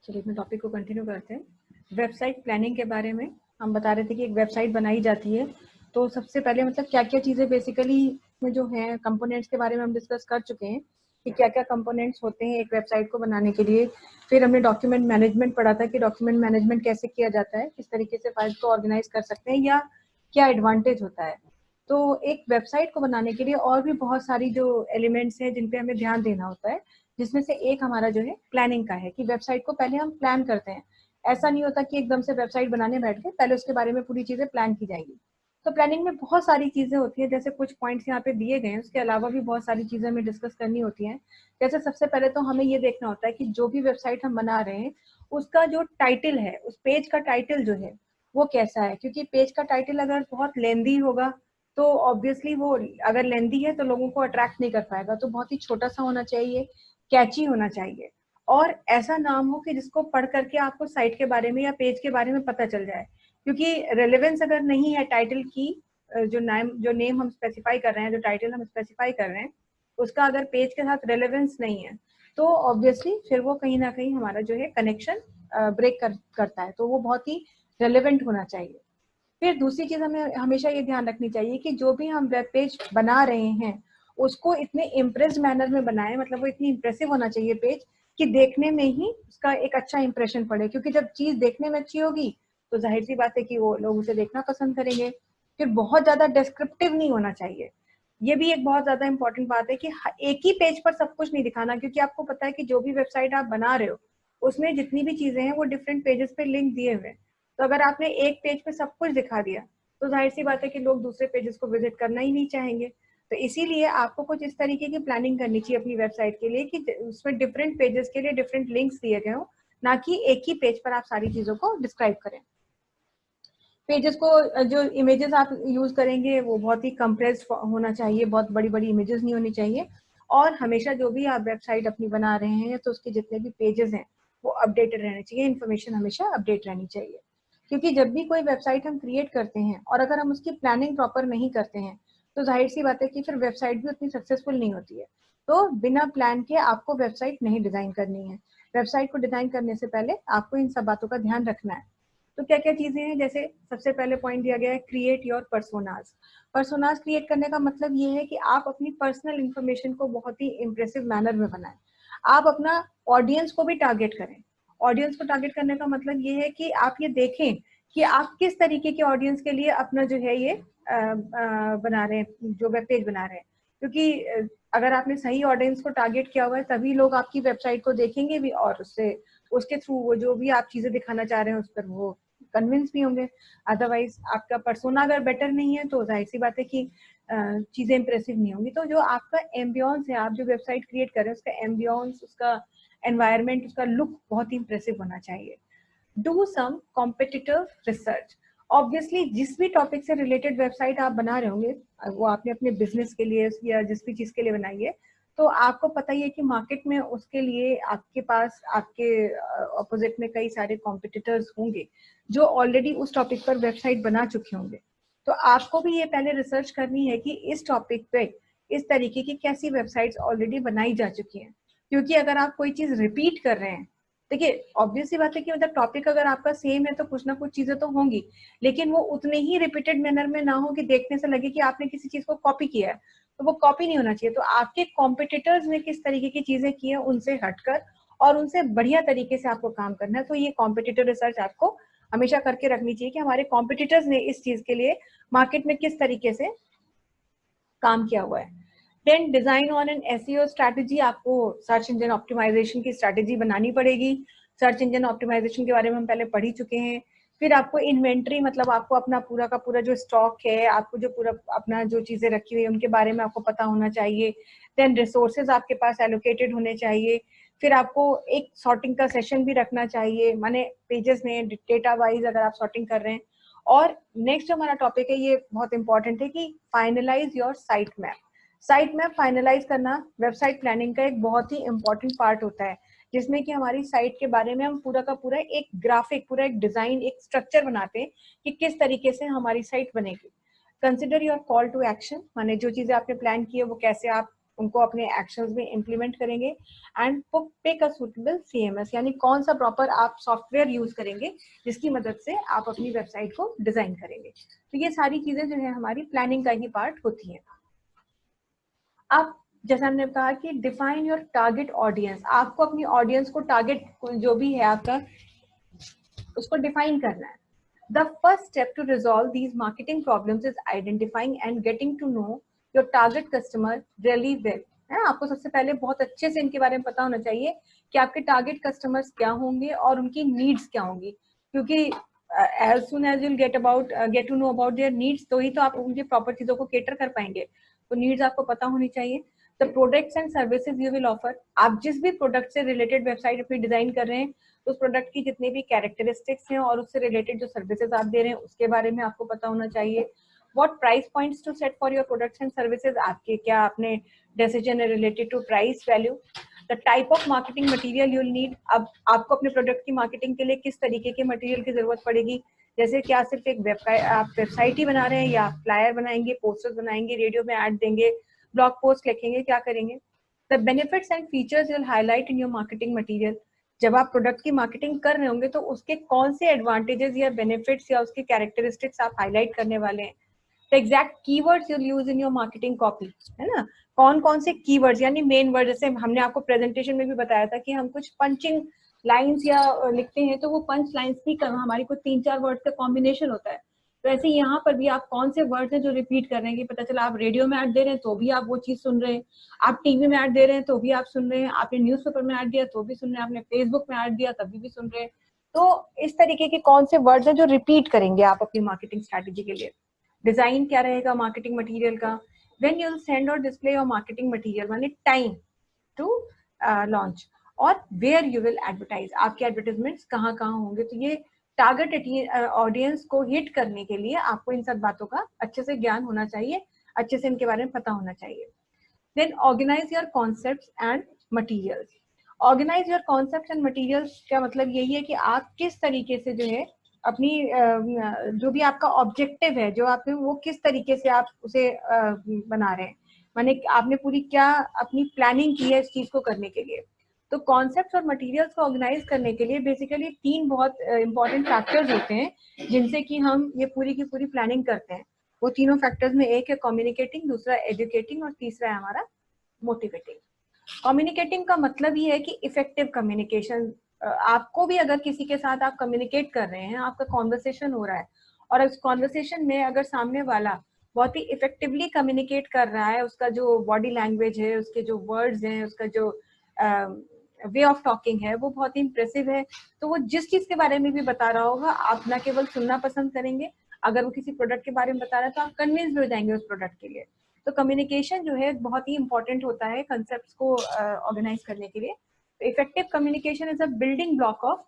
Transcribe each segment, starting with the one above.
चलिए अपने टॉपिक को कंटिन्यू करते हैं। वेबसाइट प्लानिंग के बारे में हम बता रहे थे कि एक वेबसाइट बनाई जाती है तो सबसे पहले मतलब क्या क्या चीज़ें बेसिकली में जो है कंपोनेंट्स के बारे में हम डिस्कस कर चुके हैं कि क्या क्या कंपोनेंट्स होते हैं एक वेबसाइट को बनाने के लिए। फिर हमने डॉक्यूमेंट मैनेजमेंट पढ़ा था कि डॉक्यूमेंट मैनेजमेंट कैसे किया जाता है, किस तरीके से फाइल को ऑर्गेनाइज कर सकते हैं या क्या एडवांटेज होता है। तो एक वेबसाइट को बनाने के लिए और भी बहुत सारी जो एलिमेंट्स हैं जिन पे हमें ध्यान देना होता है, जिसमें से एक हमारा जो है प्लानिंग का है कि वेबसाइट को पहले हम प्लान करते हैं। ऐसा नहीं होता कि एकदम से वेबसाइट बनाने बैठ गए, पहले उसके बारे में पूरी चीजें प्लान की जाएंगी। तो प्लानिंग में बहुत सारी चीजें होती है, जैसे कुछ पॉइंट्स यहाँ पे दिए गए हैं, उसके अलावा भी बहुत सारी चीजें हमें डिस्कस करनी होती हैं। जैसे सबसे पहले तो हमें ये देखना होता है कि जो भी वेबसाइट हम बना रहे हैं उसका जो टाइटल है, उस पेज का टाइटल जो है वो कैसा है, क्योंकि पेज का टाइटल अगर बहुत लेंदी होगा तो ऑब्वियसली वो अगर लेंदी है तो लोगों को अट्रैक्ट नहीं कर पाएगा। तो बहुत ही छोटा सा होना चाहिए, कैची होना चाहिए और ऐसा नाम हो कि जिसको पढ़ करके आपको साइट के बारे में या पेज के बारे में पता चल जाए। क्योंकि रेलेवेंस अगर नहीं है टाइटल की, जो नेम हम स्पेसिफाई कर रहे हैं, जो टाइटल हम स्पेसिफाई कर रहे हैं, उसका अगर पेज के साथ रेलेवेंस नहीं है तो ऑब्वियसली फिर वो कहीं ना कहीं हमारा जो है कनेक्शन ब्रेक करता है। तो वो बहुत ही रेलेवेंट होना चाहिए। फिर दूसरी चीज हमें हमेशा ये ध्यान रखनी चाहिए कि जो भी हम वेब पेज बना रहे हैं उसको इतने इम्प्रेस्ड मैनर में बनाएं, मतलब वो इतनी इम्प्रेसिव होना चाहिए पेज कि देखने में ही उसका एक अच्छा इंप्रेशन पड़े। क्योंकि जब चीज देखने में अच्छी होगी तो जाहिर सी बात है कि वो लोग उसे देखना पसंद करेंगे। फिर बहुत ज्यादा डिस्क्रिप्टिव नहीं होना चाहिए। ये भी एक बहुत ज्यादा इंपॉर्टेंट बात है कि एक ही पेज पर सब कुछ नहीं दिखाना, क्योंकि आपको पता है कि जो भी वेबसाइट आप बना रहे हो उसमें जितनी भी चीजें हैं वो डिफरेंट पेजेस पे लिंक दिए हुए हैं। तो अगर आपने एक पेज पे सब कुछ दिखा दिया तो जाहिर सी बात है कि लोग दूसरे पेजेस को विजिट करना ही नहीं चाहेंगे। तो इसीलिए आपको कुछ इस तरीके की प्लानिंग करनी चाहिए अपनी वेबसाइट के लिए कि उसमें डिफरेंट पेजेस के लिए डिफरेंट लिंक्स दिए गए हो, ना कि एक ही पेज पर आप सारी चीजों को डिस्क्राइब करें। पेजेस को जो इमेजेस आप यूज करेंगे वो बहुत ही कंप्रेस्ड होना चाहिए, बहुत बड़ी बड़ी इमेजेस नहीं होनी चाहिए। और हमेशा जो भी आप वेबसाइट अपनी बना रहे हैं तो उसके जितने भी पेजेस हैं वो अपडेटेड रहने चाहिए, इन्फॉर्मेशन हमेशा अपडेट रहनी चाहिए। क्योंकि जब भी कोई वेबसाइट हम क्रिएट करते हैं और अगर हम उसकी प्लानिंग प्रॉपर नहीं करते हैं तो जाहिर सी बात है कि फिर वेबसाइट भी उतनी सक्सेसफुल नहीं होती है। तो बिना प्लान के आपको वेबसाइट नहीं डिजाइन करनी है। वेबसाइट को डिजाइन करने से पहले आपको इन सब बातों का ध्यान रखना है। तो क्या क्या चीजें हैं, जैसे सबसे पहले पॉइंट दिया गया है create your personas. Personas create करने का मतलब ये है कि आप अपनी पर्सनल इंफॉर्मेशन को बहुत ही इंप्रेसिव मैनर में बनाएं। आप अपना ऑडियंस को भी टारगेट करें। ऑडियंस को टारगेट करने का मतलब ये है कि आप ये देखें कि आप किस तरीके के ऑडियंस के लिए अपना जो है ये बना रहे हैं, जो वेब पेज बना रहे हैं। क्योंकि अगर आपने सही ऑडियंस को टारगेट किया हुआ है तभी लोग आपकी वेबसाइट को देखेंगे भी और उससे उसके थ्रू वो जो भी आप चीजें दिखाना चाह रहे हैं उस पर वो कन्विंस भी होंगे। अदरवाइज आपका पर्सोना अगर बेटर नहीं है तो जाहिर सी बात है कि चीजें इंप्रेसिव नहीं होंगी। तो जो आपका एम्बियंस है, आप जो वेबसाइट क्रिएट कर रहे हैं उसका एम्बियंस, उसका एनवायरनमेंट, उसका लुक बहुत ही इंप्रेसिव होना चाहिए। Do some competitive research. Obviously जिस भी टॉपिक से रिलेटेड वेबसाइट आप बना रहे होंगे, वो आपने अपने बिजनेस के लिए या जिस भी चीज के लिए बनाई है, तो आपको पता ही है कि मार्केट में उसके लिए आपके पास आपके अपोजिट में कई सारे कॉम्पिटिटर्स होंगे जो ऑलरेडी उस टॉपिक पर वेबसाइट बना चुके होंगे। तो आपको भी ये पहले रिसर्च करनी है कि इस टॉपिक पे इस तरीके की कैसी वेबसाइट्स ऑलरेडी बनाई जा चुकी हैं। क्योंकि अगर आप कोई चीज रिपीट कर रहे हैं, देखिए ऑब्वियस सी बात है कि मतलब टॉपिक अगर आपका सेम है तो कुछ ना कुछ चीजें तो होंगी, लेकिन वो उतने ही रिपीटेड मैनर में ना हो कि देखने से लगे कि आपने किसी चीज को कॉपी किया है। तो वो कॉपी नहीं होना चाहिए। तो आपके कॉम्पिटिटर्स ने किस तरीके की चीजें की है उनसे हटकर और उनसे बढ़िया तरीके से आपको काम करना है। तो ये कॉम्पिटिटर रिसर्च आपको हमेशा करके रखनी चाहिए कि हमारे कॉम्पिटिटर्स ने इस चीज के लिए मार्केट में किस तरीके से काम किया हुआ है। Then design on an SEO strategy. आपको सर्च इंजन ऑप्टिमाइजेशन की स्ट्रैटेजी बनानी पड़ेगी। सर्च इंजन ऑप्टिमाइजेशन के बारे में हम पहले पढ़ ही चुके हैं। फिर आपको इन्वेंट्री, मतलब आपको अपना पूरा का पूरा जो स्टॉक है, आपको जो पूरा अपना जो चीजें रखी हुई है उनके बारे में आपको पता होना चाहिए। देन रिसोर्सेज आपके पास एलोकेटेड होने चाहिए। फिर आपको एक सॉर्टिंग का सेशन भी रखना चाहिए, माने पेजेस में डेटा वाइज अगर आप सॉर्टिंग कर रहे हैं। और नेक्स्ट जो हमारा टॉपिक है ये बहुत इंपॉर्टेंट है कि finalise your site map. Site map finalise करना वेबसाइट प्लानिंग का एक बहुत ही इंपॉर्टेंट पार्ट होता है, जिसमें कि हमारी साइट के बारे में हम पूरा का पूरा एक ग्राफिक, पूरा एक डिजाइन, एक स्ट्रक्चर बनाते हैं कि किस तरीके से हमारी साइट बनेगी। Consider your call to action, माने जो चीजें आपने प्लान की है वो कैसे आप उनको अपने एक्शंस में इम्प्लीमेंट करेंगे, and pick a suitable CMS, यानी कौन सा प्रॉपर आप सॉफ्टवेयर यूज करेंगे जिसकी मदद से आप अपनी वेबसाइट को डिजाइन करेंगे। तो ये सारी चीजें जो है हमारी प्लानिंग का ही पार्ट होती है। अब जैसे हमने कहा कि डिफाइन योर टारगेट ऑडियंस, आपको अपनी ऑडियंस को टारगेट जो भी है आपका उसको डिफाइन करना है। The first step to resolve these marketing problems is identifying and getting to know your target customer really well. है, आपको सबसे पहले बहुत अच्छे से इनके बारे में पता होना चाहिए कि आपके टारगेट कस्टमर्स क्या होंगे और उनकी नीड्स क्या होंगी, क्योंकि as soon as you'll get to know about their needs, तो ही तो आप उनकी प्रॉपर चीजों को केटर कर पाएंगे। तो नीड्स आपको पता होनी चाहिए। The products and services you will offer, आप जिस भी प्रोडक्ट से रिलेटेड वेबसाइट अपनी डिजाइन कर रहे हैं उस प्रोडक्ट की जितने भी कैरेक्टरिस्टिक्स हैं और उससे रिलेटेड जो सर्विसेज आप दे रहे हैं उसके बारे में आपको पता होना चाहिए। What price points to set for your products and services, आपके क्या आपने डिसीजन है related to price value. The type of marketing material you'll need, अब आपको अपने प्रोडक्ट की मार्केटिंग के लिए किस तरीके के मटेरियल की जरूरत पड़ेगी, जैसे क्या सिर्फ एक आप वेबसाइट ही बना रहे हैं या फ्लायर बनाएंगे, पोस्टर्स बनाएंगे, रेडियो में ऐड देंगे, ब्लॉग पोस्ट लिखेंगे, क्या करेंगे। The benefits and features you'll highlight in your marketing material, जब आप प्रोडक्ट की मार्केटिंग कर रहे होंगे तो उसके कौन से एडवांटेजेस या बेनिफिट्स या उसके कैरेक्टरिस्टिक्स आप हाईलाइट करने वाले हैं। The exact keywords you'll use in your marketing copy, है ना, कौन कौन से कीवर्ड्स यानी मेन वर्ड, जैसे हमने आपको प्रेजेंटेशन में भी बताया था कि हम कुछ पंचिंग लाइंस या लिखते हैं तो वो पंच लाइंस भी हमारी कोई 3-4 वर्ड का कॉम्बिनेशन होता है। तो ऐसे यहाँ पर भी आप कौन से वर्ड्स हैं जो रिपीट कर रहे हैं कि पता चला आप रेडियो में ऐड दे रहे हैं तो भी आप वो चीज सुन रहे हैं, आप टीवी में ऐड दे रहे हैं तो भी आप सुन रहे हैं, आपने न्यूज़पेपर में ऐड दिया तो भी सुन रहे हैं, आपने फेसबुक में ऐड दिया तभी भी सुन रहे हैं। तो इस तरीके के कौन से वर्ड्स हैं जो रिपीट करेंगे आप अपनी मार्केटिंग स्ट्रैटेजी के लिए। डिजाइन क्या रहेगा मार्केटिंग मटेरियल का, व्हेन यू विल सेंड और डिस्प्ले योर मार्केटिंग मटेरियल, माने टाइम टू लॉन्च, और वेयर यू विल एडवर्टाइज, आपके एडवर्टाइजमेंट्स कहाँ कहाँ होंगे। तो ये टारगेट ऑडियंस को हिट करने के लिए आपको इन सब बातों का अच्छे से ज्ञान होना चाहिए, अच्छे से इनके बारे में पता होना चाहिए। Then organize your concepts and materials. Organize your concepts and materials का मतलब यही है कि आप किस तरीके से जो है अपनी जो भी आपका ऑब्जेक्टिव है, जो आप वो किस तरीके से आप उसे बना रहे हैं, माने आपने पूरी क्या अपनी प्लानिंग की है इस चीज को करने के लिए। तो कॉन्सेप्ट्स और मटेरियल्स को ऑर्गेनाइज करने के लिए बेसिकली 3 बहुत इंपॉर्टेंट फैक्टर्स होते हैं जिनसे कि हम ये पूरी की पूरी प्लानिंग करते हैं। वो तीनों फैक्टर्स में एक है कम्युनिकेटिंग, दूसरा एजुकेटिंग और तीसरा है हमारा मोटिवेटिंग। कम्युनिकेटिंग का मतलब ही है कि इफेक्टिव कम्युनिकेशन, आपको भी अगर किसी के साथ आप कम्युनिकेट कर रहे हैं, आपका कॉन्वर्सेशन हो रहा है और उस कॉन्वर्सेशन में अगर सामने वाला बहुत ही इफेक्टिवली कम्युनिकेट कर रहा है, उसका जो बॉडी लैंग्वेज है, उसके जो वर्ड्स हैं, उसका जो वे ऑफ टॉकिंग है वो बहुत ही इंप्रेसिव है, तो वो जिस चीज के बारे में भी बता रहा होगा आप ना केवल सुनना पसंद करेंगे, अगर वो किसी प्रोडक्ट के बारे में बता रहा है तो आप कन्विंस भी हो जाएंगे उस प्रोडक्ट के लिए। तो कम्युनिकेशन जो है बहुत ही इंपॉर्टेंट होता है कंसेप्ट्स को ऑर्गेनाइज करने के लिए। Effective communication is a building block of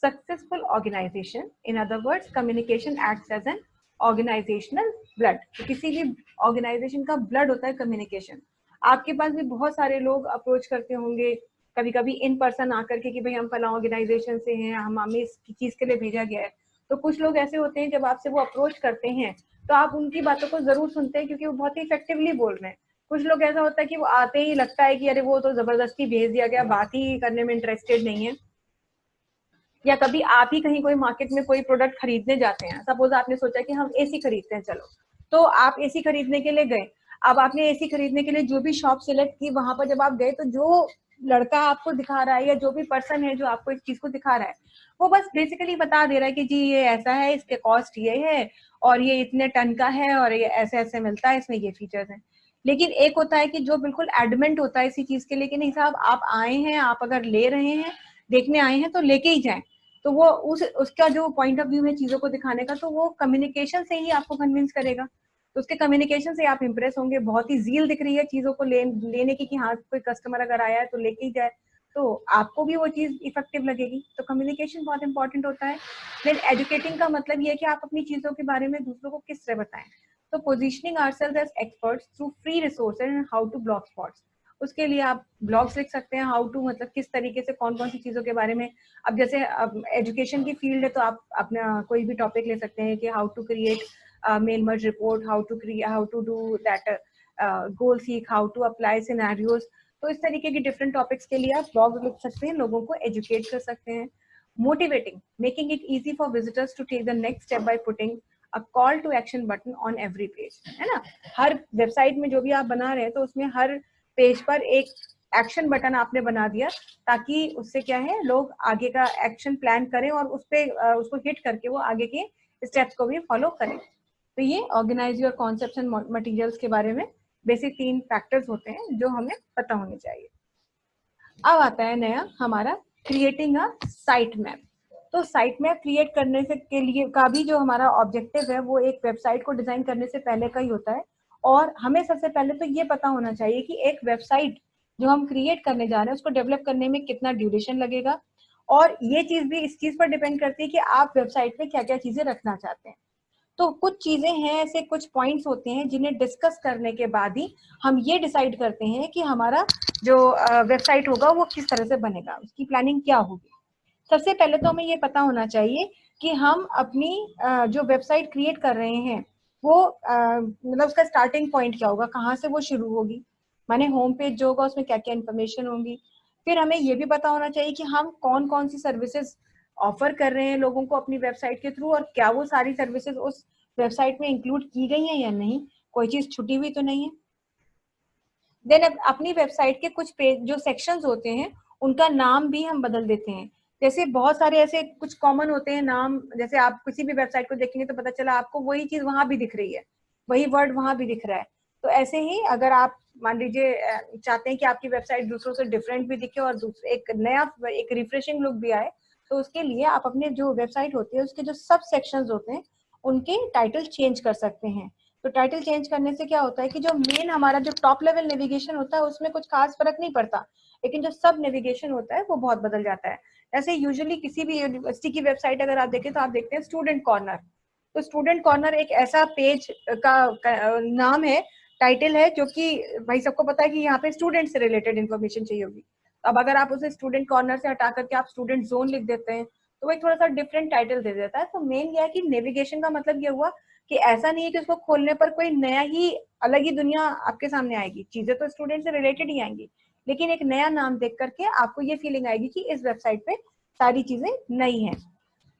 successful organisation. In other words communication acts as an organisational blood. तो किसी भी ऑर्गेनाइजेशन का ब्लड होता है कम्युनिकेशन। आपके पास भी बहुत सारे लोग अप्रोच करते होंगे कभी कभी इन पर्सन आकर के कि भाई हम फला ऑर्गेनाइजेशन से हैं, हमें इस चीज के लिए भेजा गया है। तो कुछ लोग ऐसे होते हैं जब आपसे वो अप्रोच करते हैं तो आप उनकी बातों को जरूर सुनते हैं क्योंकि वो बहुत ही इफेक्टिवली बोल रहे हैं। कुछ लोग ऐसा होता है कि वो आते ही लगता है कि अरे वो तो जबरदस्ती भेज दिया गया, बात ही करने में इंटरेस्टेड नहीं है। या कभी आप ही कहीं कोई मार्केट में कोई प्रोडक्ट खरीदने जाते हैं, सपोज आपने सोचा कि हम एसी खरीदते हैं, चलो तो आप एसी खरीदने के लिए गए। अब आपने एसी खरीदने के लिए जो भी शॉप सिलेक्ट की, वहां पर जब आप गए तो जो लड़का आपको दिखा रहा है या जो भी पर्सन है जो आपको इस चीज को दिखा रहा है वो बस बेसिकली बता दे रहा है कि जी ये ऐसा है, इसके कॉस्ट ये है और ये इतने टन का है और ये ऐसे ऐसे मिलता है, इसमें ये फीचर्स हैं। लेकिन एक होता है कि जो बिल्कुल एडमेंट होता है इसी चीज के लिए कि नहीं साहब आप आए हैं, आप अगर ले रहे हैं, देखने आए हैं तो लेके ही जाएं। तो वो उसका जो पॉइंट ऑफ व्यू है चीजों को दिखाने का, तो वो कम्युनिकेशन से ही आपको कन्विंस करेगा। तो उसके कम्युनिकेशन से आप इंप्रेस होंगे, बहुत ही जील दिख रही है चीजों को लेने की कि हाँ कोई कस्टमर अगर आया है तो लेके ही जाए, तो आपको भी वो चीज इफेक्टिव लगेगी। तो कम्युनिकेशन बहुत इंपॉर्टेंट होता है। देन एजुकेटिंग का मतलब ये है कि आप अपनी चीजों के बारे में दूसरों को किस तरह बताएं। तो positioning ourselves as experts through free resources and how to blog spots, उसके लिए आप ब्लॉग्स लिख सकते हैं, हाउ टू मतलब किस तरीके से कौन कौन सी चीजों के बारे में। अब जैसे एजुकेशन की फील्ड है तो आप अपना कोई भी टॉपिक ले सकते हैं कि how to create mail merge report, how to do that goal seek, how to apply scenarios. तो इस तरीके के डिफरेंट टॉपिक्स के लिए आप ब्लॉग लिख सकते हैं, लोगों को एजुकेट कर सकते हैं। Motivating, making it easy for visitors to take the next step by putting a call to action button on every page, है ना। हर वेबसाइट में जो भी आप बना रहे हैं तो उसमें हर पेज पर एक एक्शन बटन आपने बना दिया, ताकि उससे क्या है, लोग आगे का एक्शन प्लान करें और उस पे उसको हिट करके वो आगे के स्टेप्स को भी फॉलो करें। तो ये organise your concepts and materials के बारे में बेसिक 3 फैक्टर्स होते हैं जो हमें पता होने चाहिए। अब आता है नया हमारा क्रिएटिंग अ साइट मैप। तो साइट मैप क्रिएट करने से के लिए का भी जो हमारा ऑब्जेक्टिव है वो एक वेबसाइट को डिजाइन करने से पहले का ही होता है। और हमें सबसे पहले तो ये पता होना चाहिए कि एक वेबसाइट जो हम क्रिएट करने जा रहे हैं उसको डेवलप करने में कितना ड्यूरेशन लगेगा। और ये चीज भी इस चीज पर डिपेंड करती है कि आप वेबसाइट पे क्या क्या चीजें रखना चाहते हैं। तो कुछ चीजें हैं, ऐसे कुछ पॉइंट्स होते हैं जिन्हें डिस्कस करने के बाद ही हम ये डिसाइड करते हैं कि हमारा जो वेबसाइट होगा वो किस तरह से बनेगा, उसकी प्लानिंग क्या होगी। सबसे पहले तो हमें ये पता होना चाहिए कि हम अपनी जो वेबसाइट क्रिएट कर रहे हैं वो मतलब उसका स्टार्टिंग पॉइंट क्या होगा, कहाँ से वो शुरू होगी, माने होम पेज जो होगा उसमें क्या क्या इन्फॉर्मेशन होंगी। फिर हमें ये भी पता होना चाहिए कि हम कौन कौन सी सर्विसेज ऑफर कर रहे हैं लोगों को अपनी वेबसाइट के थ्रू, और क्या वो सारी सर्विसेज उस वेबसाइट में इंक्लूड की गई हैं या नहीं, कोई चीज छुटी हुई तो नहीं है। देन अपनी वेबसाइट के कुछ पेज जो सेक्शंस होते हैं उनका नाम भी हम बदल देते हैं। जैसे बहुत सारे ऐसे कुछ कॉमन होते हैं नाम, जैसे आप किसी भी वेबसाइट को देखेंगे तो पता चला आपको वही चीज वहां भी दिख रही है, वही वर्ड वहां भी दिख रहा है। तो ऐसे ही अगर आप मान लीजिए चाहते हैं कि आपकी वेबसाइट दूसरों से डिफरेंट भी दिखे और दूसरे एक नया एक रिफ्रेशिंग लुक भी आए, तो उसके लिए आप अपने जो वेबसाइट होती है उसके जो सब सेक्शंस होते हैं उनके टाइटल चेंज कर सकते हैं। तो टाइटल चेंज करने से क्या होता है कि जो मेन हमारा जो टॉप लेवल नेविगेशन होता है उसमें कुछ खास फर्क नहीं पड़ता, लेकिन जो सब नेविगेशन होता है वो बहुत बदल जाता है। ऐसे यूजुअली किसी भी यूनिवर्सिटी की वेबसाइट अगर आप देखें तो आप देखते हैं स्टूडेंट कॉर्नर। तो स्टूडेंट कॉर्नर एक ऐसा पेज का नाम है, टाइटल है, जो कि भाई सबको पता है कि यहाँ पे स्टूडेंट से रिलेटेड इन्फॉर्मेशन चाहिए होगी। अब अगर आप उसे स्टूडेंट कॉर्नर से हटा करके आप स्टूडेंट जोन लिख देते हैं तो वो एक थोड़ा सा डिफरेंट टाइटल दे देता है। तो मेन ये है कि नेविगेशन का मतलब ये हुआ कि ऐसा नहीं है कि उसको खोलने पर कोई नया ही अलग ही दुनिया आपके सामने आएगी, चीजें तो स्टूडेंट से रिलेटेड ही आएंगी, लेकिन एक नया नाम देख करके आपको ये फीलिंग आएगी कि इस वेबसाइट पे सारी चीजें नई हैं।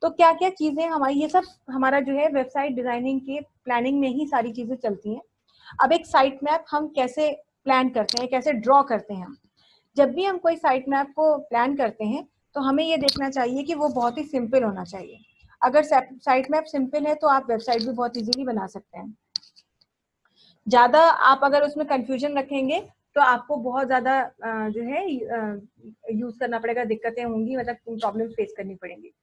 तो क्या क्या चीजें हमारी, ये सब हमारा जो है वेबसाइट डिजाइनिंग के प्लानिंग में ही सारी चीजें चलती हैं। अब एक साइट मैप हम कैसे प्लान करते हैं, कैसे ड्रॉ करते हैं। जब भी हम कोई साइट मैप को प्लान करते हैं तो हमें ये देखना चाहिए कि वो बहुत ही सिंपल होना चाहिए। अगर साइट मैप सिंपल है तो आप वेबसाइट भी बहुत इजीली बना सकते हैं। ज्यादा आप अगर उसमें कंफ्यूजन रखेंगे तो आपको बहुत ज्यादा जो है यूज करना पड़ेगा, दिक्कतें होंगी, मतलब प्रॉब्लम फेस करनी पड़ेंगी।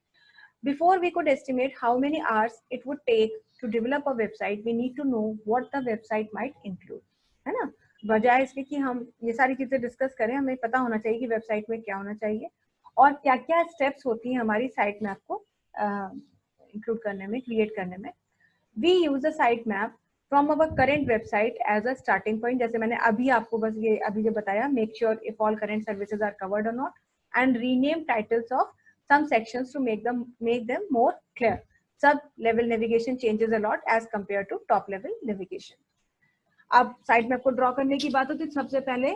Before we could estimate how many hours it would take to develop a website, we need to know what the website might include, है ना। बजाय इसके कि हम ये सारी चीजें डिस्कस करें, हमें पता होना चाहिए कि वेबसाइट में क्या होना चाहिए और क्या क्या स्टेप्स होती हैं हमारी साइट मैप को इंक्लूड करने में, क्रिएट करने में। We use a site map from our current website as a starting point। जैसे मैंने अभी आपको बस ये अभी जो बताया, make sure if all current services are covered or not, and rename titles of some sections to make them more clear. Sub level navigation changes a lot as compared to top level navigation. अब site map को draw करने की बात होती है, सबसे पहले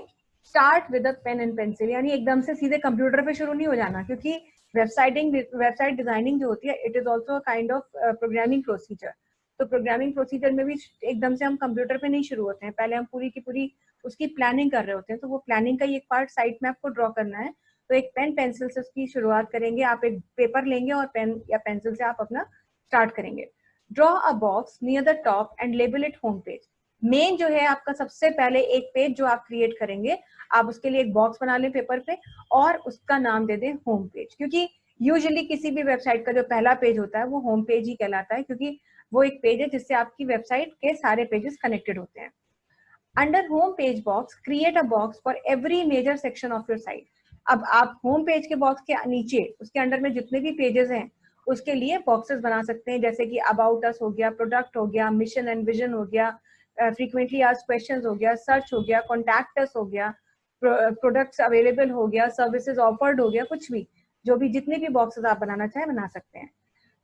start with pen and pencil, यानी एकदम से सीधे कंप्यूटर पे शुरू नहीं हो जाना, क्योंकि वेबसाइट डिजाइनिंग जो होती है it is also kind of programming procedure. तो प्रोग्रामिंग प्रोसीजर में भी एकदम से हम कंप्यूटर पे नहीं शुरू होते हैं, पहले हम पूरी की पूरी उसकी प्लानिंग कर रहे होते हैं। तो वो प्लानिंग का ही एक पार्ट साइट मैप को ड्रॉ करना है। तो एक पेन पेंसिल से उसकी शुरुआत करेंगे, आप एक पेपर लेंगे और पेन या पेंसिल से आप अपना स्टार्ट करेंगे। Draw a box near the top and label it home page. Main जो है आपका सबसे पहले एक पेज जो आप क्रिएट करेंगे, आप उसके लिए एक बॉक्स बना लें पेपर पे और उसका नाम दे दें होम पेज, क्योंकि यूजुअली किसी भी वेबसाइट का जो पहला पेज होता है वो होम पेज ही कहलाता है, क्योंकि वो एक पेज है जिससे आपकी वेबसाइट के सारे पेजेस कनेक्टेड होते हैं। Under home page box create a box for every major section of your site. अब आप होम पेज के बॉक्स के नीचे उसके अंडर में जितने भी पेजेस हैं उसके लिए बॉक्सेस बना सकते हैं, जैसे कि अबाउट अस हो गया, प्रोडक्ट हो गया, मिशन एंड विजन हो गया, फ्रीक्वेंटली आस्क्ड क्वेश्चंस हो गया, सर्च हो गया, कॉन्टैक्ट अस हो गया, प्रोडक्ट्स अवेलेबल हो गया, सर्विसेज ऑफर्ड हो गया, कुछ भी जो भी जितने भी बॉक्सेस आप बनाना चाहें बना सकते हैं।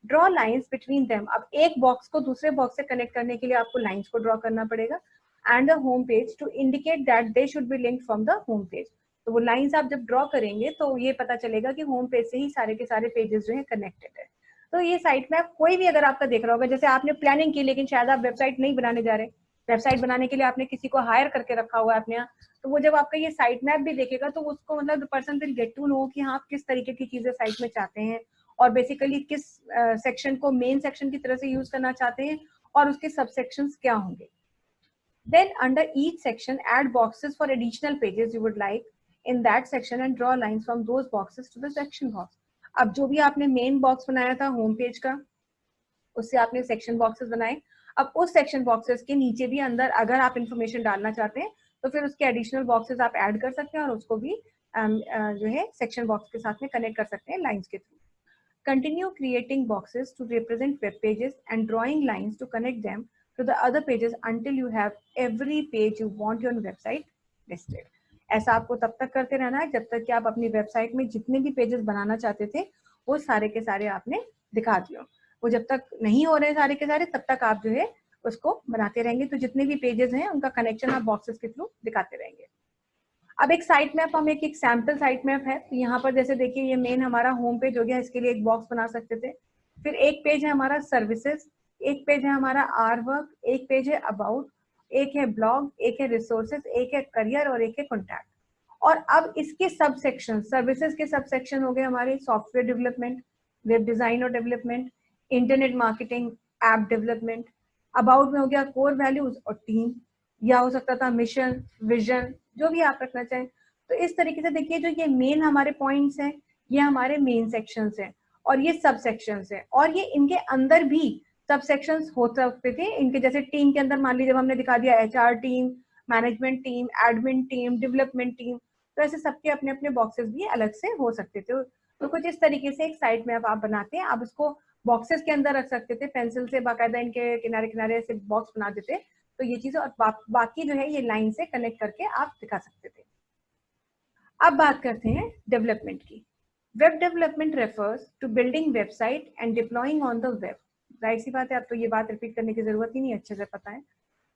Draw lines between them. अब एक बॉक्स को दूसरे बॉक्स से कनेक्ट करने के लिए आपको लाइंस को ड्रॉ करना पड़ेगा। and the home page to indicate that they should be linked from the home page. तो वो लाइंस आप जब ड्रॉ करेंगे तो ये पता चलेगा कि होम पेज से ही सारे के सारे पेजेस जो है कनेक्टेड है। तो ये साइट मैप कोई भी अगर आपका देख रहा होगा, जैसे आपने प्लानिंग की लेकिन शायद आप वेबसाइट नहीं बनाने जा रहे, वेबसाइट बनाने के लिए आपने किसी को हायर करके रखा हुआ है अपने यहाँ, तो वो जब आपका ये साइट मैप भी देखेगा तो उसको मतलब the person will get to know कि हाँ आप किस तरीके की चीजें साइट में चाहते हैं और बेसिकली किस सेक्शन को मेन सेक्शन की तरह से यूज करना चाहते हैं और उसके सब सेक्शंस क्या होंगे। Then under each section add boxes for additional pages you would like in that section and draw lines from those boxes to the section box. अब जो भी आपने मेन बॉक्स बनाया था होम पेज का, उससे आपने सेक्शन बॉक्सेस बनाए। अब उस सेक्शन बॉक्सेस के नीचे भी अंदर अगर आप इंफॉर्मेशन डालना चाहते हैं तो फिर उसके एडिशनल बॉक्सेस आप ऐड कर सकते हैं और उसको भी जो है सेक्शन बॉक्स के साथ में कनेक्ट कर सकते हैं लाइंस के through. Continue creating boxes to represent web pages and drawing lines to connect them to the other pages until you have every page you want your website listed. ऐसा आपको तब तक करते रहना है जब तक कि आप अपनी वेबसाइट में जितने भी पेजेस बनाना चाहते थे वो सारे के सारे आपने दिखा दिया। वो जब तक नहीं हो रहे सारे के सारे तब तक आप जो है उसको बनाते रहेंगे। तो जितने भी पेजेस हैं उनका कनेक्शन आप बॉक्सेस के थ्रू दिखाते रहेंगे। अब एक साइट मैप, हम एक सैम्पल साइट मैप है, तो यहाँ पर जैसे देखिए ये मेन हमारा होम पेज हो गया, इसके लिए एक बॉक्स बना सकते थे। फिर एक पेज है हमारा सर्विसेज, एक पेज है हमारा आर वर्क, एक पेज है अबाउट, एक है ब्लॉग, एक है रिसोर्सेज, एक है करियर और एक है कॉन्टैक्ट। और अब इसके सब सेक्शन, सर्विसेज के सब सेक्शन हो गए हमारे सॉफ्टवेयर डेवलपमेंट, वेब डिजाइन और development, internet marketing, app development. About में हो गया कोर वैल्यूज और टीम, या हो सकता था मिशन, विजन, जो भी आप रखना चाहें। तो इस तरीके से देखिए जो ये मेन हमारे पॉइंट्स हैं ये हमारे मेन सेक्शंस हैं और ये सब सेक्शंस हैं और ये इनके अंदर भी सब सेक्शंस हो सकते थे। इनके जैसे टीम के अंदर मान लीजिए जब हमने दिखा दिया HR team, management team, admin team, development team, तो ऐसे सबके अपने अपने बॉक्सेस भी अलग से हो सकते थे। तो कुछ इस तरीके से एक साइट मैप आप बनाते हैं, आप इसको बॉक्सेस के अंदर रख सकते थे, पेंसिल से बाकायदा इनके किनारे किनारे ऐसे बॉक्स बना देते तो ये चीजें, और बाकी जो है ये लाइन से कनेक्ट करके आप दिखा सकते थे। अब बात करते हैं डेवलपमेंट की। Web development refers to building website and deploying on the web. जाहिर सी बात है, अब तो ये बात रिपीट करने की जरूरत ही नहीं, अच्छे से पता है।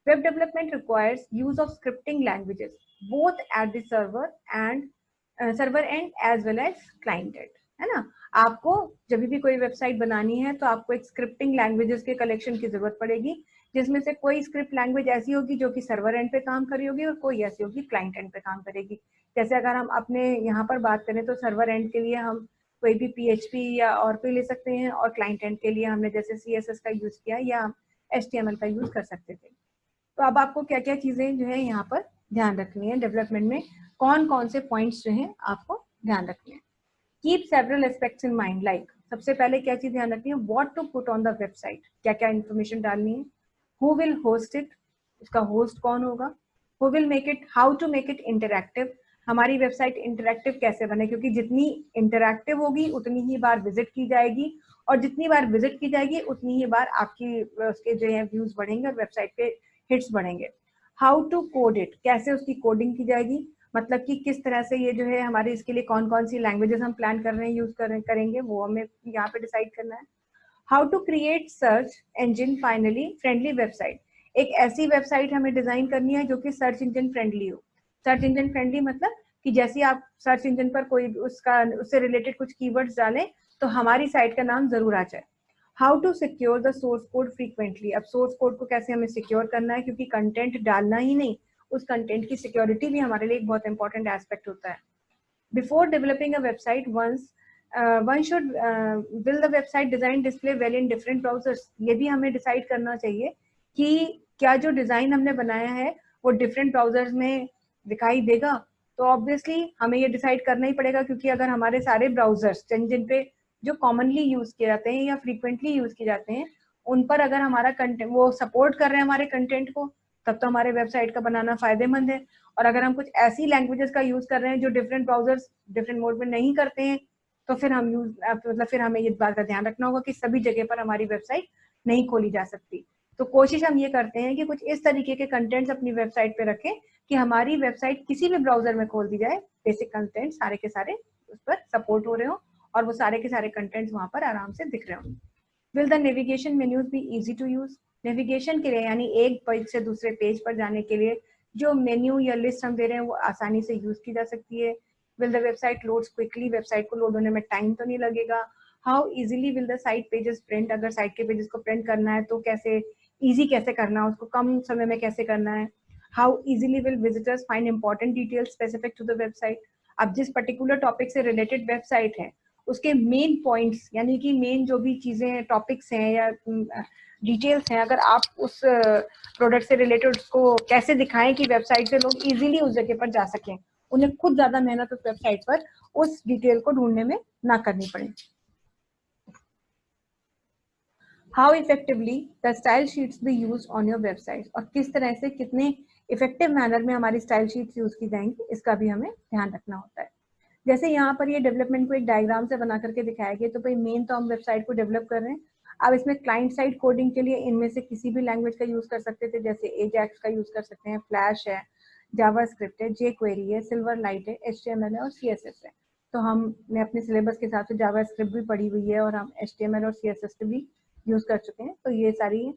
Web development requires use of scripting languages both at the server end as well as client end, है ना। आपको जब भी कोई वेबसाइट बनानी है तो आपको एक स्क्रिप्टिंग लैंग्वेजेस के कलेक्शन की जरूरत पड़ेगी, जिसमें से कोई स्क्रिप्ट लैंग्वेज ऐसी होगी जो कि सर्वर एंड पे काम कर रही होगी और कोई ऐसी होगी क्लाइंट एंड पे काम करेगी। जैसे अगर हम अपने यहाँ पर बात करें तो सर्वर एंड के लिए हम कोई भी PHP या Oracle ले सकते हैं और क्लाइंट एंड के लिए हमने जैसे CSS का यूज किया या HTML का यूज कर सकते थे। तो अब आपको क्या क्या चीजें जो है यहाँ पर ध्यान रखनी है, डेवलपमेंट में कौन कौन से पॉइंट्स जो है आपको ध्यान रखने हैं। Keep several aspects in mind, like सबसे पहले क्या चीज ध्यान रखनी है, what to put on the website, क्या क्या इन्फॉर्मेशन डालनी है, हु विल होस्ट इट, उसका होस्ट कौन होगा, who will make it, how to make it interactive, हमारी वेबसाइट इंटरैक्टिव कैसे बने, क्योंकि जितनी इंटरैक्टिव होगी उतनी ही बार विजिट की जाएगी और जितनी बार विजिट की जाएगी उतनी ही बार आपकी उसके जो है व्यूज बढ़ेंगे और वेबसाइट पे हिट्स बढ़ेंगे। हाउ टू कोड इट, कैसे उसकी कोडिंग की जाएगी, मतलब कि किस तरह से ये जो है हमारे इसके लिए कौन कौन सी लैंग्वेजेस हम प्लान कर रहे हैं यूज करेंगे वो हमें यहाँ पे डिसाइड करना है। How to create search engine finally friendly website, एक ऐसी वेबसाइट हमें डिजाइन करनी है जो कि सर्च इंजन फ्रेंडली हो। सर्च इंजन फ्रेंडली मतलब कि जैसे आप सर्च इंजन पर कोई उससे रिलेटेड कुछ कीवर्ड्स डालें तो हमारी साइट का नाम जरूर आ जाए। How to secure the source code frequently, अब सोर्स कोड को कैसे हमें सिक्योर करना है, क्योंकि कंटेंट डालना ही नहीं, उस कंटेंट की सिक्योरिटी भी हमारे लिए एक बहुत इंपॉर्टेंट एस्पेक्ट होता है। Before developing a website one should will the website design display well in different browsers, ये भी हमें डिसाइड करना चाहिए कि क्या जो डिजाइन हमने बनाया है वो डिफरेंट ब्राउजर्स में दिखाई देगा। तो ऑब्वियसली हमें ये डिसाइड करना ही पड़ेगा, क्योंकि अगर हमारे सारे ब्राउजर्स जिन पे जो कॉमनली यूज किए जाते हैं या फ्रीक्वेंटली यूज किए जाते हैं उन पर अगर हमारा कंटेंट वो सपोर्ट कर रहे हैं हमारे कंटेंट को, तब तो हमारे वेबसाइट का बनाना फायदेमंद है। और अगर हम कुछ ऐसी लैंग्वेजेस का यूज कर रहे हैं जो डिफरेंट ब्राउजर्स डिफरेंट मोड में नहीं करते हैं तो फिर हम फिर हमें इस बात का ध्यान रखना होगा कि सभी जगह पर हमारी वेबसाइट नहीं खोली जा सकती। तो कोशिश हम ये करते हैं कि कुछ इस तरीके के कंटेंट्स अपनी वेबसाइट पे रखें कि हमारी वेबसाइट किसी भी ब्राउजर में खोल दी जाए, बेसिक कंटेंट सारे के सारे उस पर सपोर्ट हो रहे हो और वो सारे के सारे कंटेंट्स वहां पर आराम से दिख रहे हों। Will the navigation menus be easy to use, navigation के लिए यानी एक पेज से दूसरे पेज पर जाने के लिए जो मेन्यू या लिस्ट हम दे रहे हैं वो आसानी से यूज की जा सकती है। Will the website loads quickly, website को लोड होने में टाइम तो नहीं लगेगा। How easily will the site pages print, अगर साइट के पेजेस को प्रिंट करना है तो कैसे इजी कैसे करना है, उसको कम समय में कैसे करना है। How easily will visitors find important details specific to the website, अब जिस पर्टिकुलर टॉपिक से रिलेटेड वेबसाइट है उसके मेन पॉइंट्स यानी कि मेन जो भी चीजें टॉपिक्स हैं या डिटेल्स हैं, अगर आप उस प्रोडक्ट से रिलेटेड उसको कैसे दिखाएं कि वेबसाइट से लोग इजीली उस जगह पर जा सकें, उन्हें खुद ज्यादा मेहनत उस वेबसाइट पर उस डिटेल को ढूंढने में ना करनी पड़े। How effectively the style sheets B use on your website, और किस तरह से कितने इफेक्टिव मैनर में हमारी स्टाइल शीट्स यूज की जाएंगी, इसका भी हमें ध्यान रखना होता है। जैसे यहाँ पर ये डेवलपमेंट को एक डायग्राम से बना करके दिखाया गया, तो भाई मेन तो हम वेबसाइट को डेवलप कर रहे हैं। अब इसमें क्लाइंट साइड कोडिंग के लिए इनमें से किसी भी लैंग्वेज का यूज कर सकते थे, जैसे एजैक्स का यूज कर सकते हैं, फ्लैश है, जावास्क्रिप्ट है, जेक्वेरी है, सिल्वर लाइट है, एचटीएमएल है और सीएसएस है। तो हमने अपने सिलेबस के हिसाब से जावास्क्रिप्ट भी पढ़ी हुई है और हम एचटीएमएल और सीएसएस भी यूज कर चुके हैं। तो ये सारी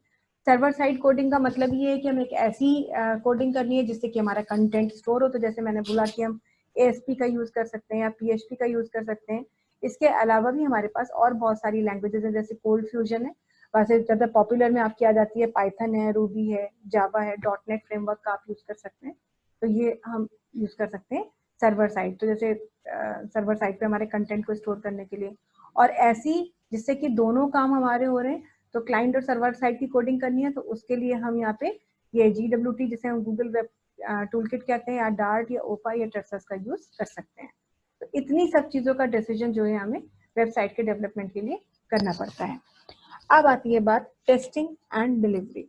सर्वर साइड कोडिंग का मतलब ये है कि हमें एक ऐसी कोडिंग करनी है जिससे कि हमारा कंटेंट स्टोर हो। तो जैसे मैंने बोला कि हम ASP का यूज कर सकते हैं या PHP का यूज कर सकते हैं। इसके अलावा भी हमारे पास और बहुत सारी लैंग्वेजेस हैं, जैसे कोल्ड फ्यूजन है, वैसे ज्यादा पॉपुलर में आपकी आ जाती है पाइथन है, रूबी है, जावा है, .NET फ्रेमवर्क का आप यूज कर सकते हैं। तो ये हम यूज कर सकते हैं सर्वर साइड, तो जैसे सर्वर साइड पे हमारे कंटेंट को स्टोर करने के लिए। और ऐसी जिससे कि दोनों काम हमारे हो रहे हैं, तो क्लाइंट और सर्वर साइड की कोडिंग करनी है तो उसके लिए हम यहाँ पे ये GWT जिसे हम गूगल वेब टूलकिट कहते हैं, या डार्ट या ओपा या टर्सस का यूज कर सकते हैं। तो इतनी सब चीजों का डिसीजन जो है हमें वेबसाइट के डेवलपमेंट के लिए करना पड़ता है। अब आती है बात टेस्टिंग एंड डिलीवरी।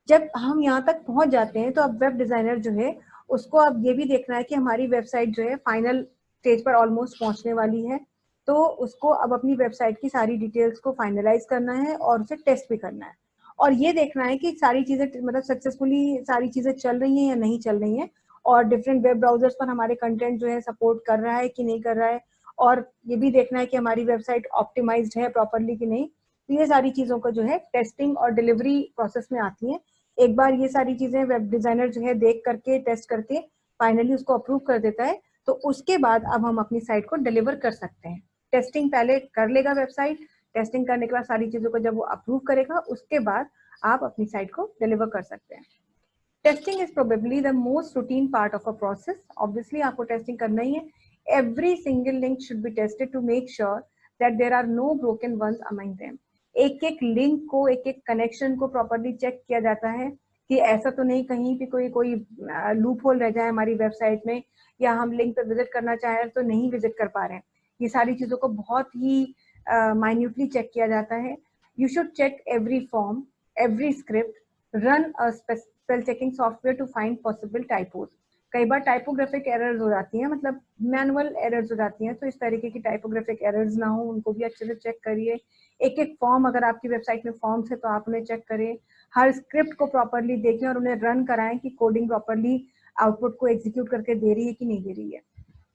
जब हम यहाँ तक पहुंच जाते हैं तो अब वेब डिजाइनर जो है उसको अब ये भी देखना है कि हमारी वेबसाइट जो है फाइनल स्टेज पर ऑलमोस्ट पहुंचने वाली है, तो उसको अब अपनी वेबसाइट की सारी डिटेल्स को फाइनलाइज करना है और उसे टेस्ट भी करना है, और ये देखना है कि सारी चीजें मतलब सक्सेसफुली सारी चीजें चल रही हैं या नहीं चल रही हैं, और डिफरेंट वेब ब्राउजर्स पर हमारे कंटेंट जो है सपोर्ट कर रहा है कि नहीं कर रहा है, और ये भी देखना है कि हमारी वेबसाइट ऑप्टिमाइज्ड है प्रॉपरली कि नहीं। तो ये सारी चीजों को जो है टेस्टिंग और डिलीवरी प्रोसेस में आती है। एक बार ये सारी चीजें वेब डिजाइनर जो है देख करके टेस्ट करके फाइनली उसको अप्रूव कर देता है, तो उसके बाद अब हम अपनी साइट को डिलीवर कर सकते हैं। टेस्टिंग पहले कर लेगा वेबसाइट, टेस्टिंग करने के बाद सारी चीजों को जब वो अप्रूव करेगा उसके बाद आप अपनी साइट को डिलीवर कर सकते हैं। Testing is probably the most routine part of a process. Obviously आपको टेस्टिंग करना ही है। Every single link should be tested to make sure that there are no broken ones among them. एक एक लिंक को, एक एक कनेक्शन को प्रॉपरली चेक किया जाता है कि ऐसा तो नहीं कहीं भी कोई लूप होल रह जाए हमारी वेबसाइट में, या हम लिंक पे विजिट करना चाहें तो नहीं विजिट कर पा रहे हैं। ये सारी चीजों को बहुत ही माइन्यूटली चेक किया जाता है। You should check every form, every script, run a spell checking software to find possible typos. कई बार टाइपोग्राफिक एरर्स हो जाती हैं, मतलब मैनुअल एरर्स हो जाती हैं, तो इस तरीके की टाइपोग्राफिक एरर्स ना हो उनको भी अच्छे से चेक करिए। एक एक फॉर्म, अगर आपकी वेबसाइट में फॉर्म्स है तो आप उन्हें चेक करें। हर स्क्रिप्ट को प्रॉपरली देखें और उन्हें रन कराएं कि कोडिंग प्रॉपरली आउटपुट को एग्जीक्यूट करके दे रही है कि नहीं दे रही है।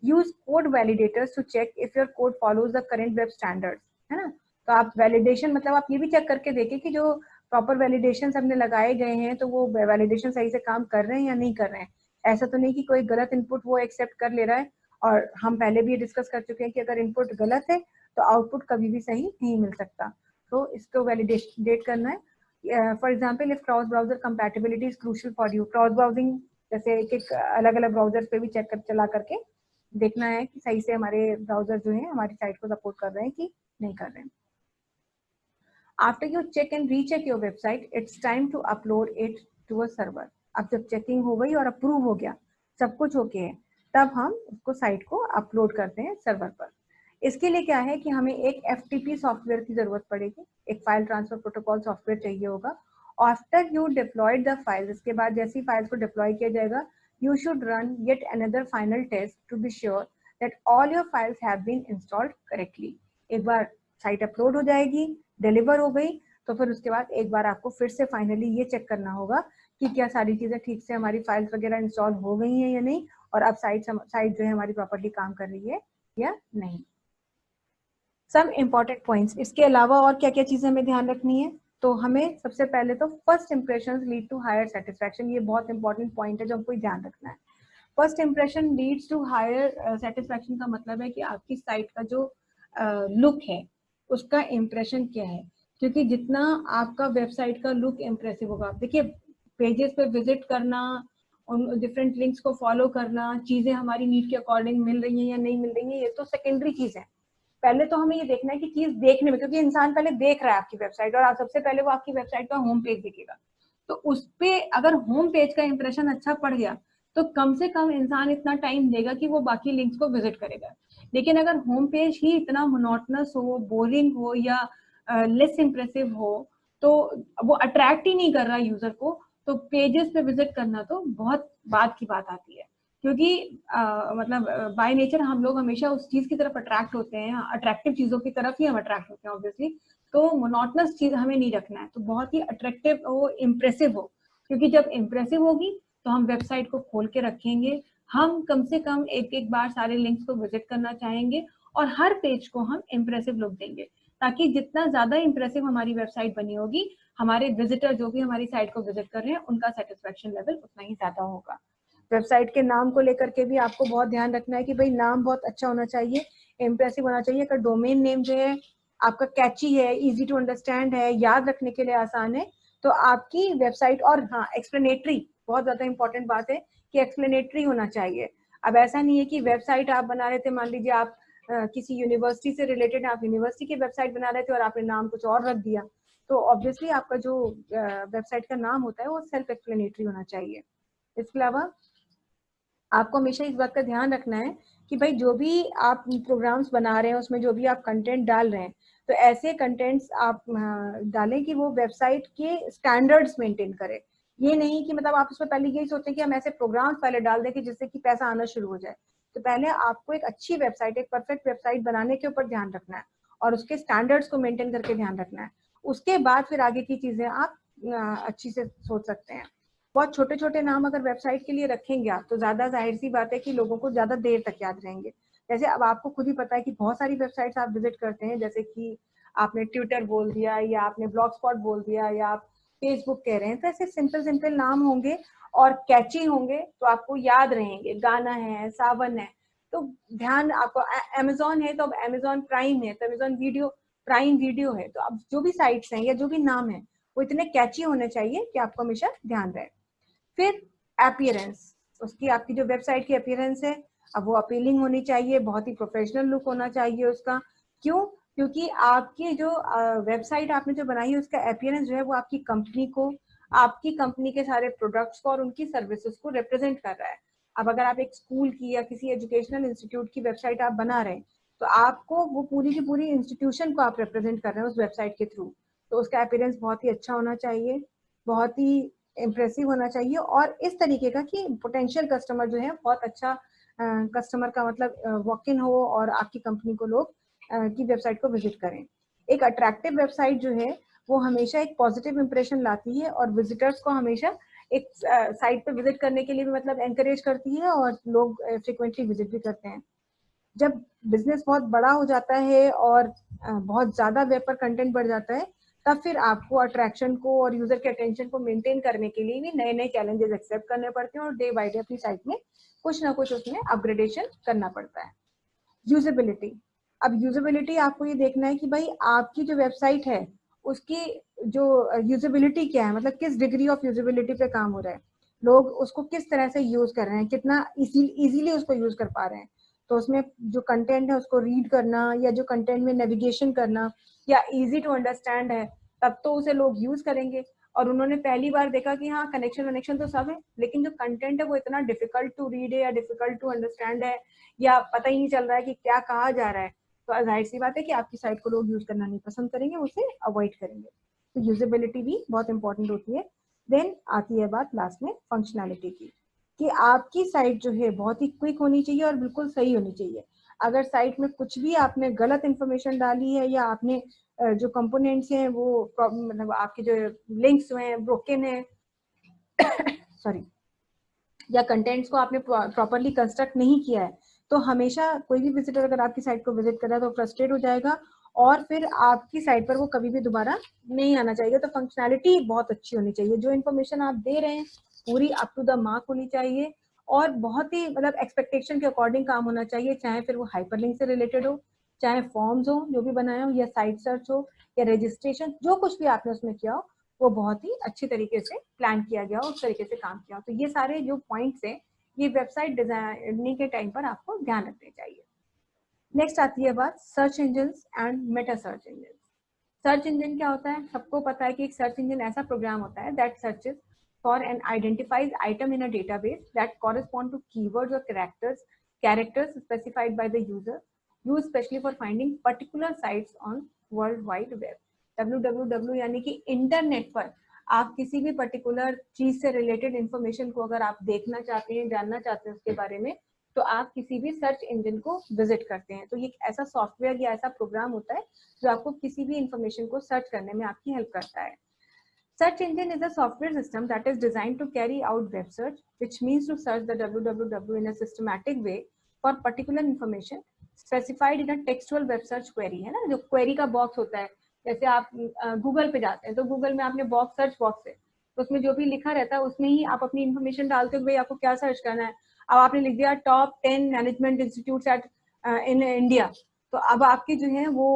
Use code validators to check if your code follows the current web standards, है ना। तो आप वैलिडेशन मतलब आप ये भी चेक करके देखें कि जो प्रॉपर वैलिडेशन हमने लगाए गए हैं तो वो वैलिडेशन सही से काम कर रहे हैं या नहीं कर रहे हैं। ऐसा तो नहीं कि कोई गलत इनपुट वो एक्सेप्ट कर ले रहा है, और हम पहले भी डिस्कस कर चुके हैं कि अगर इनपुट गलत है तो आउटपुट कभी भी सही नहीं मिल सकता। तो इसको वैलिडेट करना है। For example if cross browser compatibility is crucial for you, cross browsing जैसे एक एक अलग अलग ब्राउजर पे भी चेक कर चला करके देखना है कि सही से हमारे ब्राउजर जो है हमारी साइट को सपोर्ट कर रहे हैं कि नहीं कर रहे हैं। After you check and recheck your website, it's time to upload it to a server. अब जब चेकिंग हो गई और अप्रूव हो गया, सब कुछ ओके है, तब हम उसको साइट को अपलोड करते हैं सर्वर पर। इसके लिए क्या है कि हमें एक FTP सॉफ्टवेयर की जरूरत पड़ेगी, एक फाइल ट्रांसफर प्रोटोकॉल सॉफ्टवेयर चाहिए होगा। After you deployed the files, इसके बाद जैसी फाइल्स को डिप्लॉय किया जाएगा, you should run yet another final test to be sure that all your files have been installed correctly. एक बार साइट अपलोड हो जाएगी, डिलीवर हो गई, तो फिर उसके बाद एक बार आपको फिर से फाइनली ये चेक करना होगा कि क्या सारी चीजें ठीक से हमारी फाइल्स वगैरह इंस्टॉल हो गई हैं या नहीं, और अब साइट जो है हमारी प्रॉपर्ली काम कर रही है या नहीं। सम इम्पॉर्टेंट पॉइंट्स, इसके अलावा और क्या क्या चीजें हमें ध्यान रखनी है। तो हमें सबसे पहले तो first impression lead to higher satisfaction, ये बहुत इंपॉर्टेंट पॉइंट है जो हमको ध्यान रखना है। First impression leads to higher satisfaction का मतलब है कि आपकी साइट का जो लुक है उसका इंप्रेशन क्या है, क्योंकि जितना आपका वेबसाइट का लुक इम्प्रेसिव होगा, देखिए पेजेस पे विजिट करना, उन डिफरेंट लिंक्स को फॉलो करना, चीजें हमारी नीड के अकॉर्डिंग मिल रही हैं या नहीं मिल रही हैं, ये तो सेकेंडरी चीज है। पहले तो हमें ये देखना है कि चीज देखने में, क्योंकि इंसान पहले देख रहा है आपकी वेबसाइट और आप सबसे पहले वो आपकी वेबसाइट का होम पेज देखेगा, तो उस पे अगर होम पेज का इंप्रेशन अच्छा पड़ गया तो कम से कम इंसान इतना टाइम देगा कि वो बाकी लिंक्स को विजिट करेगा। लेकिन अगर होम पेज ही इतना मोनोटनस हो, बोरिंग हो या लेस इंप्रेसिव हो, तो वो अट्रैक्ट ही नहीं कर रहा यूजर को, तो पेजेस पे विजिट करना तो बहुत बाद की बात आती है। क्योंकि मतलब बाय नेचर हम लोग हमेशा उस चीज की तरफ अट्रैक्ट होते हैं, अट्रैक्टिव चीजों की तरफ ही हम अट्रैक्ट होते हैं ऑब्वियसली। तो मोनोटनस चीज हमें नहीं रखना है, तो बहुत ही अट्रैक्टिव हो, इम्प्रेसिव हो, क्योंकि जब इम्प्रेसिव होगी तो हम वेबसाइट को खोल के रखेंगे, हम कम से कम एक एक बार सारे लिंक्स को विजिट करना चाहेंगे और हर पेज को हम इम्प्रेसिव लुक देंगे, ताकि जितना ज्यादा इम्प्रेसिव हमारी वेबसाइट बनी होगी, हमारे विजिटर जो भी हमारी साइट को विजिट कर रहे हैं उनका सेटिस्फेक्शन लेवल उतना ही ज्यादा होगा। वेबसाइट के नाम को लेकर के भी आपको बहुत ध्यान रखना है कि भाई नाम बहुत अच्छा होना चाहिए, इम्प्रेसिव होना चाहिए। अगर डोमेन नेम जो है आपका कैची है, इजी टू अंडरस्टैंड है, याद रखने के लिए आसान है, तो आपकी वेबसाइट, और हाँ एक्सप्लेनेटरी बहुत ज्यादा इंपॉर्टेंट बात है कि एक्सप्लेनेटरी होना चाहिए। अब ऐसा नहीं है कि वेबसाइट आप बना रहे थे, मान लीजिए आप किसी यूनिवर्सिटी से रिलेटेड, आप यूनिवर्सिटी की वेबसाइट बना रहे थे और आपने नाम कुछ और रख दिया, तो ऑब्वियसली आपका जो वेबसाइट का नाम होता है वो सेल्फ एक्सप्लेनेटरी होना चाहिए। इसके अलावा आपको हमेशा इस बात का ध्यान रखना है कि भाई जो भी आप प्रोग्राम्स बना रहे हैं उसमें जो भी आप कंटेंट डाल रहे हैं, तो ऐसे कंटेंट्स आप डालें कि वो वेबसाइट के स्टैंडर्ड्स मेंटेन करे। ये नहीं कि मतलब आप उसमें पहले यही सोचें कि हम ऐसे प्रोग्राम्स पहले डाल दें कि जिससे कि पैसा आना शुरू हो जाए। तो पहले आपको एक अच्छी वेबसाइट, एक परफेक्ट वेबसाइट बनाने के ऊपर ध्यान रखना है और उसके स्टैंडर्ड्स को मेंटेन करके ध्यान रखना है। उसके बाद फिर आगे की चीजें आप अच्छी से सोच सकते हैं। बहुत छोटे छोटे नाम अगर वेबसाइट के लिए रखेंगे आप, तो ज्यादा जाहिर सी बात है कि लोगों को ज्यादा देर तक याद रहेंगे। जैसे अब आपको खुद ही पता है कि बहुत सारी वेबसाइट्स आप विजिट करते हैं, जैसे कि आपने ट्विटर बोल दिया या आपने ब्लॉग स्पॉट बोल दिया या आप फेसबुक कह रहे हैं, तो ऐसे सिंपल सिंपल नाम होंगे और कैची होंगे तो आपको याद रहेंगे। गाना है, सावन है, तो ध्यान आपको, अमेजोन है तो अब अमेजोन प्राइम है, तो अमेजोन वीडियो, प्राइम वीडियो है, तो अब जो भी साइट्स हैं या जो भी नाम है वो इतने कैची होने चाहिए कि आपको हमेशा ध्यान रहे। फिर अपीयरेंस, उसकी आपकी जो वेबसाइट की अपीयरेंस है, अब वो अपीलिंग होनी चाहिए, बहुत ही प्रोफेशनल लुक होना चाहिए उसका। क्यों? क्योंकि आपकी जो वेबसाइट आपने जो बनाई है उसका अपीयरेंस जो है वो आपकी कंपनी को, आपकी कंपनी के सारे प्रोडक्ट्स को और उनकी सर्विसेज को रिप्रेजेंट कर रहा है। अब अगर आप एक स्कूल की या किसी एजुकेशनल इंस्टीट्यूट की वेबसाइट आप बना रहे हैं, तो आपको वो पूरी की पूरी इंस्टीट्यूशन को आप रिप्रेजेंट कर रहे हैं उस वेबसाइट के थ्रू, तो उसका अपीयरेंस बहुत ही अच्छा होना चाहिए, बहुत ही इम्प्रेसिव होना चाहिए, और इस तरीके का कि पोटेंशियल कस्टमर जो है बहुत अच्छा कस्टमर का मतलब वॉक इन हो और आपकी कंपनी को लोग की वेबसाइट को विजिट करें। एक अट्रैक्टिव वेबसाइट जो है वो हमेशा एक पॉजिटिव इंप्रेशन लाती है और विजिटर्स को हमेशा एक साइट पे विजिट करने के लिए भी मतलब एनकरेज करती है और लोग फ्रिक्वेंटली विजिट भी करते हैं। जब बिजनेस बहुत बड़ा हो जाता है और बहुत ज्यादा वेब पर कंटेंट बढ़ जाता है, तब फिर आपको अट्रैक्शन को और यूजर के अटेंशन को मेंटेन करने के लिए भी नए नए चैलेंजेस एक्सेप्ट करने पड़ते हैं और डे बाय डे अपनी साइट में कुछ ना कुछ उसमें अपग्रेडेशन करना पड़ता है। यूजेबिलिटी, अब यूजेबिलिटी आपको ये देखना है कि भाई आपकी जो वेबसाइट है उसकी जो यूजेबिलिटी क्या है, मतलब किस डिग्री ऑफ यूजेबिलिटी पे काम हो रहा है, लोग उसको किस तरह से यूज कर रहे हैं, कितना इजीली उसको यूज कर पा रहे हैं। तो उसमें जो कंटेंट है उसको रीड करना या जो कंटेंट में नेविगेशन करना या इजी टू अंडरस्टैंड है, तब तो उसे लोग यूज करेंगे। और उन्होंने पहली बार देखा कि हाँ कनेक्शन वनेक्शन तो सब है, लेकिन जो कंटेंट है वो इतना डिफिकल्ट टू रीड है या डिफिकल्ट टू अंडरस्टैंड है या पता ही नहीं चल रहा है कि क्या कहा जा रहा है, तो जाहिर सी बात है कि आपकी साइट को लोग यूज करना नहीं पसंद करेंगे, उसे अवॉइड करेंगे। तो यूजेबिलिटी भी बहुत इंपॉर्टेंट होती है। देन आती है बात लास्ट में फंक्शनैलिटी की, कि आपकी साइट जो है बहुत ही क्विक होनी चाहिए और बिल्कुल सही होनी चाहिए। अगर साइट में कुछ भी आपने गलत इंफॉर्मेशन डाली है या आपने जो कंपोनेंट्स हैं वो मतलब आपके जो लिंक्स जो हैं ब्रोकन है सॉरी, या कंटेंट्स को आपने प्रॉपरली कंस्ट्रक्ट नहीं किया है, तो हमेशा कोई भी विजिटर अगर आपकी साइट को विजिट कर रहा है तो फ्रस्ट्रेट हो जाएगा और फिर आपकी साइट पर वो कभी भी दोबारा नहीं आना चाहिए। तो फंक्शनैलिटी बहुत अच्छी होनी चाहिए, जो इन्फॉर्मेशन आप दे रहे हैं पूरी अप टू द मार्क होनी चाहिए और बहुत ही मतलब एक्सपेक्टेशन के अकॉर्डिंग काम होना चाहिए, चाहे फिर वो हाइपरलिंक से रिलेटेड हो, चाहे फॉर्म्स हो जो भी बनाए हो, या साइट सर्च हो, या रजिस्ट्रेशन, जो कुछ भी आपने उसमें किया हो वो बहुत ही अच्छी तरीके से प्लान किया गया हो, उस तरीके से काम किया हो। तो ये सारे जो पॉइंट्स हैं ये वेबसाइट डिजाइनिंग के टाइम पर आपको ध्यान रखने चाहिए। नेक्स्ट आती है बात search engine and Meta search engine. Search engine क्या होता है? सबको पता है कि एक सर्च इंजन ऐसा प्रोग्राम होता है that searches for and identifies item in a database that correspond to keywords और characters specified by the user, use specially for finding particular sites on world wide web. www यानी कि internet पर आप किसी भी particular चीज से related information को अगर आप देखना चाहते हैं, जानना चाहते हैं उसके बारे में, तो आप किसी भी सर्च इंजन को विजिट करते हैं। तो ये ऐसा सॉफ्टवेयर या ऐसा प्रोग्राम होता है जो आपको किसी भी इंफॉर्मेशन को सर्च करने में आपकी हेल्प करता है। Search engine is a software system that is designed to carry out web search, which means to search the www in a systematic way for particular information specified in a textual web search query, है ना, जो query का box होता है। जैसे आप Google पे जाते हैं तो गूगल में आपने बॉक्स सर्च बॉक्स है, तो उसमें जो भी लिखा रहता है उसमें ही आप अपनी इन्फॉर्मेशन डालते हो, भाई आपको क्या सर्च करना है। अब आपने लिख दिया top 10 management institute eight in India, तो अब आपकी जो है वो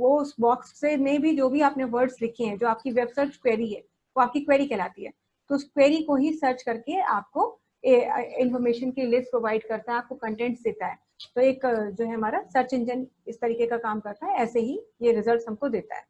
उस बॉक्स से में भी जो भी आपने वर्ड्स लिखे हैं, जो आपकी वेब सर्च क्वेरी है, वो आपकी क्वेरी कहलाती है। तो उस क्वेरी को ही सर्च करके आपको इंफॉर्मेशन की लिस्ट प्रोवाइड करता है, आपको कंटेंट्स देता है। तो एक जो है हमारा सर्च इंजन इस तरीके का काम करता है, ऐसे ही ये रिजल्ट हमको देता है।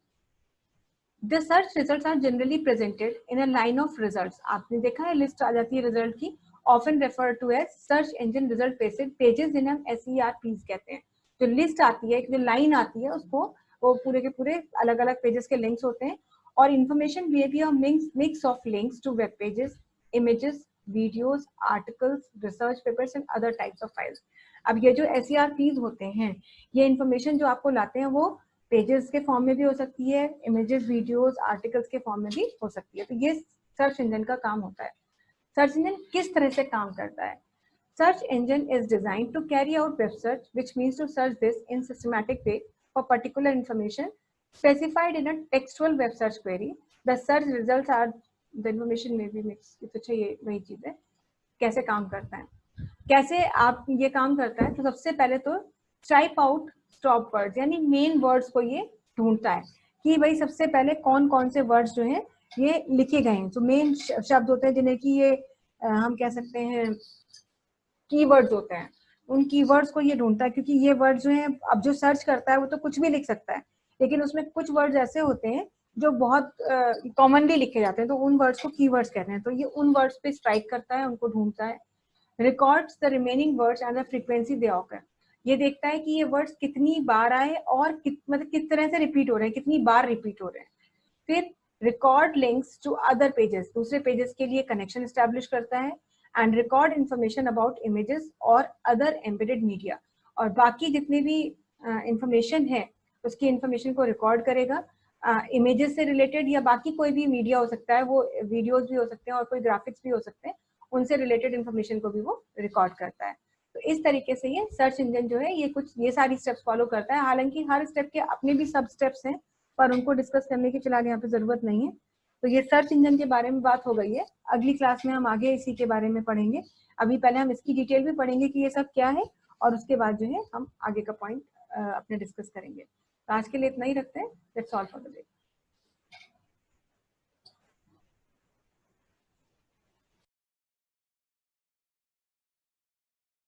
The search results are generally presented in a line of results. आपने देखा है लिस्ट आ जाती है रिजल्ट की, often referred to as search engine result pages in हम SERPs कहते हैं। जो लिस्ट आती है, जो लाइन आती है, उसको वो पूरे के पूरे अलग अलग पेजेस के लिंक्स होते हैं और information may be a mix of links to web pages, images, videos, articles, research papers and other types of files. अब ये जो SERPs होते हैं, ये इन्फॉर्मेशन जो आपको लाते हैं वो पेजेस के फॉर्म में भी हो सकती है, इमेजेस, वीडियोस, आर्टिकल्स के फॉर्म में भी हो सकती है। तो ये सर्च इंजन का काम होता है। सर्च इंजन किस तरह से काम करता है? Search engine is designed to carry out web search, which means to search this in systematic way for particular information specified in a textual web search query. The search results are the information may be mixed. अच्छा, ये वही चीज है। कैसे काम करता है, कैसे आप ये काम करता है? तो सबसे पहले तो स्ट्राइप आउट स्टॉप वर्ड्स यानी मेन वर्ड्स को ये ढूंढता है कि भाई सबसे पहले कौन कौन से वर्ड्स जो हैं ये लिखे गए हैं। जो मेन शब्द होते हैं जिन्हें कि ये हम कह सकते हैं कीवर्ड्स होते हैं, उन कीवर्ड्स को ये ढूंढता है, क्योंकि ये वर्ड जो है अब जो सर्च करता है वो तो कुछ भी लिख सकता है, लेकिन उसमें कुछ वर्ड्स ऐसे होते हैं जो बहुत कॉमनली लिखे जाते हैं, तो उन वर्ड्स को कीवर्ड्स कहते हैं। तो ये उन वर्ड्स पे स्ट्राइक करता है, उनको ढूंढता है। Records the remaining words and the frequency they occur, ये देखता है कि ये वर्ड्स कितनी बार आए और मतलब किस तरह से रिपीट हो रहे हैं, कितनी बार रिपीट हो रहे हैं। फिर record links to other pages, दूसरे पेजेस के लिए कनेक्शन एस्टेब्लिश करता है। And record information about images और अदर एम्बेडेड मीडिया, और बाकी जितनी भी इंफॉर्मेशन है उसकी इंफॉर्मेशन को रिकॉर्ड करेगा। इमेजेस से रिलेटेड या बाकी कोई भी मीडिया हो सकता है, वो वीडियोज भी हो सकते हैं और कोई ग्राफिक्स भी हो सकते हैं, उनसे रिलेटेड इंफॉर्मेशन को भी वो रिकॉर्ड करता है। तो इस तरीके से ये सर्च इंजन जो है ये सारी स्टेप्स फॉलो करता है। हालांकि हर स्टेप के अपने भी सब स्टेप्स हैं, पर उनको डिस्कस करने की फिलहाल यहाँ पे जरूरत नहीं है। तो ये सर्च इंजन के बारे में बात हो गई है। अगली क्लास में हम आगे इसी के बारे में पढ़ेंगे। अभी पहले हम इसकी डिटेल भी पढ़ेंगे कि ये सब क्या है, और उसके बाद जो है हम आगे का पॉइंट अपने डिस्कस करेंगे। तो आज के लिए इतना ही रखते हैं। That's all for the day.